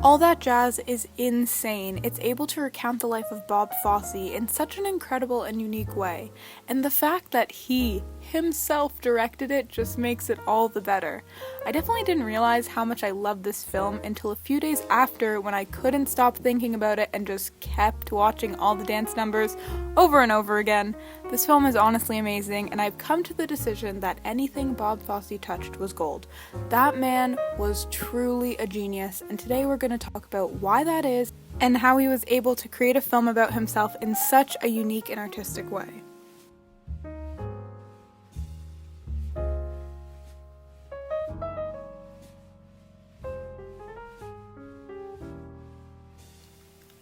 All That Jazz is insane. It's able to recount the life of Bob Fosse in such an incredible and unique way, and the fact that he himself directed it just makes it all the better. I definitely didn't realize how much I loved this film until a few days after, when I couldn't stop thinking about it and just kept watching all the dance numbers over and over again. This film is honestly amazing, and I've come to the decision that anything Bob Fosse touched was gold. That man was truly a genius, and today we're going to talk about why that is and how he was able to create a film about himself in such a unique and artistic way.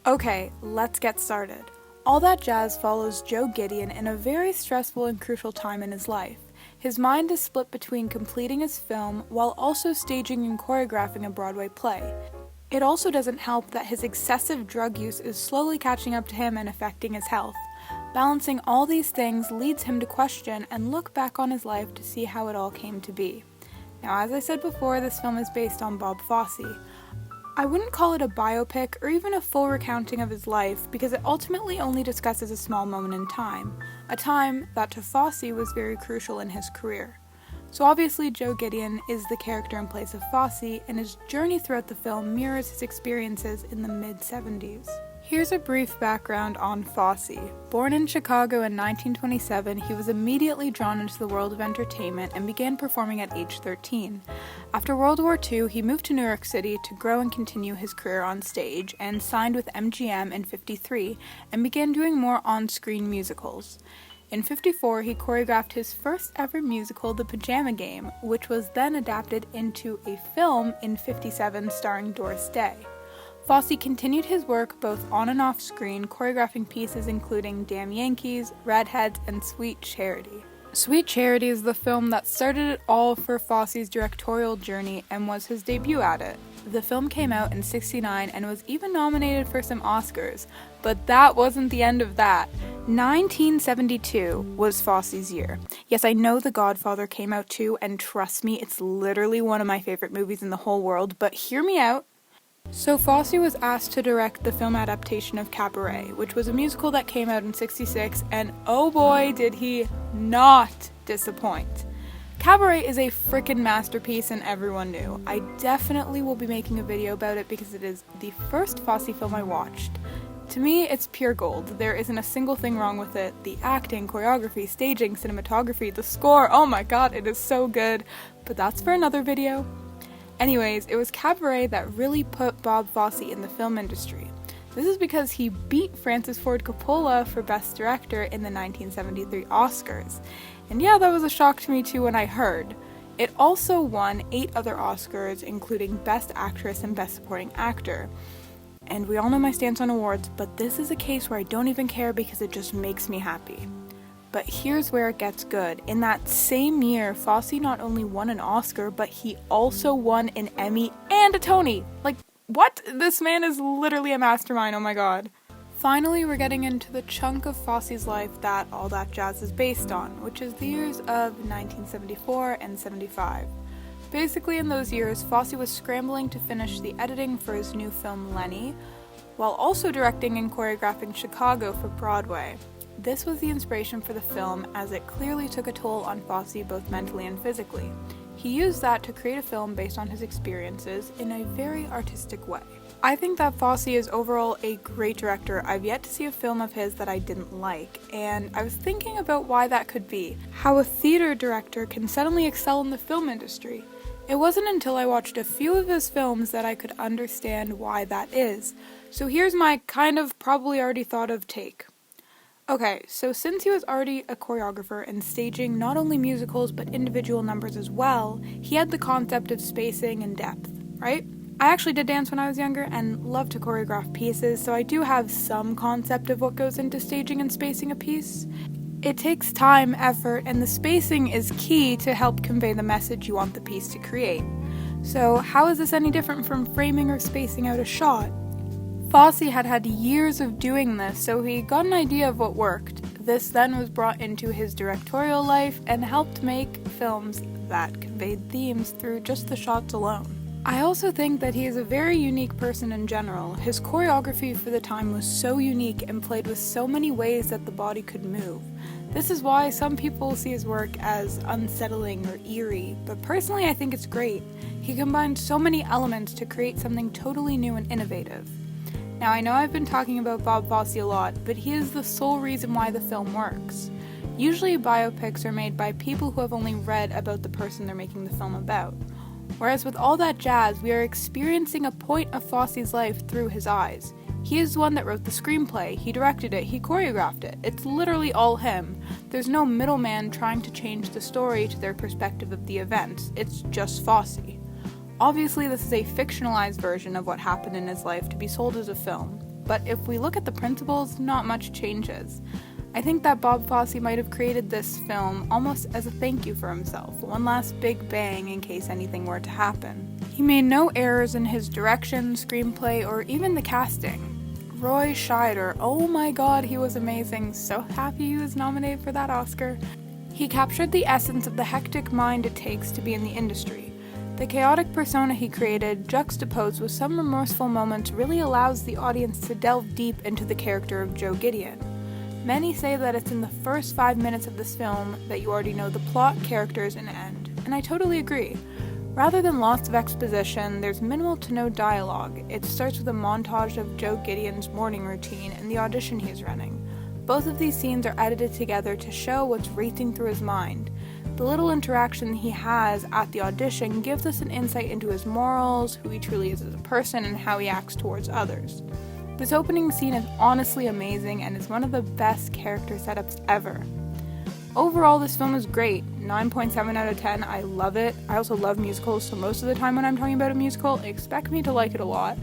Okay, let's get started. All That Jazz follows Joe Gideon in a very stressful and crucial time in his life. His mind is split between completing his film while also staging and choreographing a Broadway play. It also doesn't help that his excessive drug use is slowly catching up to him and affecting his health. Balancing all these things leads him to question and look back on his life to see how it all came to be. Now, as I said before, this film is based on Bob Fosse. I wouldn't call it a biopic or even a full recounting of his life because it ultimately only discusses a small moment in time, a time that to Fosse was very crucial in his career. So obviously Joe Gideon is the character in place of Fosse, and his journey throughout the film mirrors his experiences in the mid-70s. Here's a brief background on Fosse. Born in Chicago in 1927, he was immediately drawn into the world of entertainment and began performing at age 13. After World War II, he moved to New York City to grow and continue his career on stage, and signed with MGM in '53 and began doing more on-screen musicals. In '54, he choreographed his first ever musical, The Pajama Game, which was then adapted into a film in '57 starring Doris Day. Fosse continued his work both on and off screen, choreographing pieces including Damn Yankees, Redheads, and Sweet Charity. Sweet Charity is the film that started it all for Fosse's directorial journey and was his debut at it. The film came out in '69 and was even nominated for some Oscars, but that wasn't the end of that. 1972 was Fosse's year. Yes, I know The Godfather came out too, and trust me, it's literally one of my favorite movies in the whole world, but hear me out. So Fosse was asked to direct the film adaptation of Cabaret, which was a musical that came out in '66, and oh boy did he not disappoint. Cabaret is a frickin' masterpiece, and everyone knew. I definitely will be making a video about it because it is the first Fosse film I watched. To me, it's pure gold. There isn't a single thing wrong with it. The acting, choreography, staging, cinematography, the score, oh my god, it is so good. But that's for another video. Anyways, it was Cabaret that really put Bob Fosse in the film industry. This is because he beat Francis Ford Coppola for Best Director in the 1973 Oscars. And yeah, that was a shock to me too when I heard. It also won 8 other Oscars, including Best Actress and Best Supporting Actor. And we all know my stance on awards, but this is a case where I don't even care because it just makes me happy. But here's where it gets good. In that same year, Fosse not only won an Oscar, but he also won an Emmy and a Tony. Like, what? This man is literally a mastermind, oh my god. Finally, we're getting into the chunk of Fosse's life that All That Jazz is based on, which is the years of 1974 and '75. Basically, in those years, Fosse was scrambling to finish the editing for his new film Lenny, while also directing and choreographing Chicago for Broadway. This was the inspiration for the film, as it clearly took a toll on Fosse both mentally and physically. He used that to create a film based on his experiences in a very artistic way. I think that Fosse is overall a great director. I've yet to see a film of his that I didn't like, and I was thinking about why that could be. How a theater director can suddenly excel in the film industry. It wasn't until I watched a few of his films that I could understand why that is. So here's my kind of probably already thought of take. Okay, so since he was already a choreographer and staging not only musicals but individual numbers as well, he had the concept of spacing and depth, right? I actually did dance when I was younger and loved to choreograph pieces, so I do have some concept of what goes into staging and spacing a piece. It takes time, effort, and the spacing is key to help convey the message you want the piece to create. So how is this any different from framing or spacing out a shot? Fosse had had years of doing this, so he got an idea of what worked. This then was brought into his directorial life and helped make films that conveyed themes through just the shots alone. I also think that he is a very unique person in general. His choreography for the time was so unique and played with so many ways that the body could move. This is why some people see his work as unsettling or eerie, but personally I think it's great. He combined so many elements to create something totally new and innovative. Now I know I've been talking about Bob Fosse a lot, but he is the sole reason why the film works. Usually biopics are made by people who have only read about the person they're making the film about. Whereas with All That Jazz, we are experiencing a point of Fosse's life through his eyes. He is the one that wrote the screenplay, he directed it, he choreographed it. It's literally all him. There's no middleman trying to change the story to their perspective of the events. It's just Fosse. Obviously, this is a fictionalized version of what happened in his life to be sold as a film, but if we look at the principles, not much changes. I think that Bob Fosse might have created this film almost as a thank you for himself, one last big bang in case anything were to happen. He made no errors in his direction, screenplay, or even the casting. Roy Scheider, oh my god, he was amazing, so happy he was nominated for that Oscar. He captured the essence of the hectic mind it takes to be in the industry. The chaotic persona he created, juxtaposed with some remorseful moments, really allows the audience to delve deep into the character of Joe Gideon. Many say that it's in the first 5 minutes of this film that you already know the plot, characters, and end, and I totally agree. Rather than lots of exposition, there's minimal to no dialogue. It starts with a montage of Joe Gideon's morning routine and the audition he's running. Both of these scenes are edited together to show what's racing through his mind. The little interaction he has at the audition gives us an insight into his morals, who he truly is as a person, and how he acts towards others. This opening scene is honestly amazing and is one of the best character setups ever. Overall, this film is great. 9.7 out of 10. I love it. I also love musicals, so most of the time when I'm talking about a musical, expect me to like it a lot.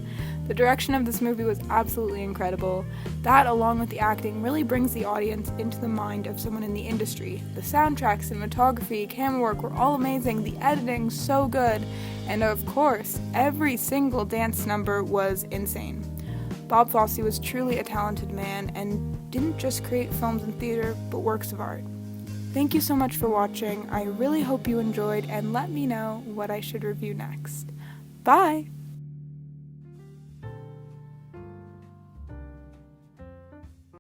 The direction of this movie was absolutely incredible. That, along with the acting, really brings the audience into the mind of someone in the industry. The soundtrack, cinematography, camera work were all amazing, the editing so good, and of course, every single dance number was insane. Bob Fosse was truly a talented man and didn't just create films and theater, but works of art. Thank you so much for watching. I really hope you enjoyed, and let me know what I should review next. Bye!